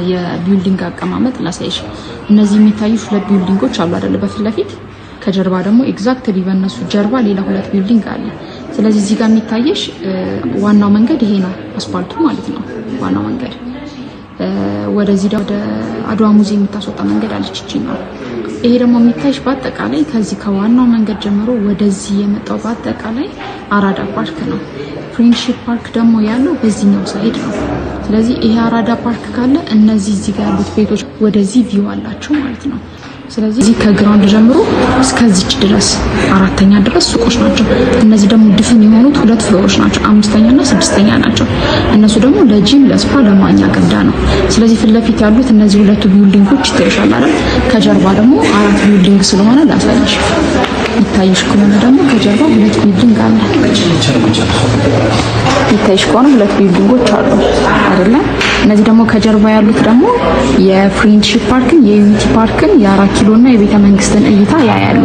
የቢልዲንግ አቀማመጥ ላሳይሽ። እነዚህ የሚታዩሽ ሁለት ቢልዲንጎች አሉ አይደል? በፊት ለፊት ከጀርባ ደግሞ ኤግዛክትሊ በእነሱ ጀርባ ሌላ ሁለት ቢልዲንግ አለ። ስለዚህ እዚህ ጋር የሚታየሽ ዋናው መንገድ ይሄ ነው፣ አስፋልቱ ማለት ነው ዋናው መንገድ። ወደዚህ ወደ አድዋ ሙዚየም የምታስወጣ መንገድ አለች እቺ ነው። ይሄ ደግሞ የሚታይሽ በአጠቃላይ ከዚህ ከዋናው መንገድ ጀምሮ ወደዚህ የመጣው በአጠቃላይ አራዳ ፓርክ ነው። ፍሬንድሺፕ ፓርክ ደግሞ ያለው በዚህኛው ሳይድ ነው። ስለዚህ ይሄ አራዳ ፓርክ ካለ እነዚህ እዚህ ጋር ያሉት ቤቶች ወደዚህ ቪው አላቸው ማለት ነው። ስለዚህ እዚህ ከግራውንድ ጀምሮ እስከዚች ድረስ አራተኛ ድረስ ሱቆች ናቸው። እነዚህ ደግሞ ድፍን የሆኑት ሁለት ፍሎሮች ናቸው፣ አምስተኛና ስድስተኛ ናቸው። እነሱ ደግሞ ለጂም ለስፓ ለማኛ ገንዳ ነው። ስለዚህ ፊት ለፊት ያሉት እነዚህ ሁለቱ ቢልዲንጎች ይታይሻል አይደል? ከጀርባ ደግሞ አራት ቢልዲንግ ስለሆነ ላሳይሽ። ይታይሽ ከሆነ ደግሞ ከጀርባ ሁለት ቢልዲንግ አለ። ይታይሽ ከሆነ ሁለት ቢልዲንጎች አሉ አይደል? እነዚህ ደግሞ ከጀርባ ያሉት ደግሞ የፍሬንድሺፕ ፓርክን፣ የዩኒቲ ፓርክን፣ የአራት ኪሎና የቤተ መንግስትን እይታ ያያሉ።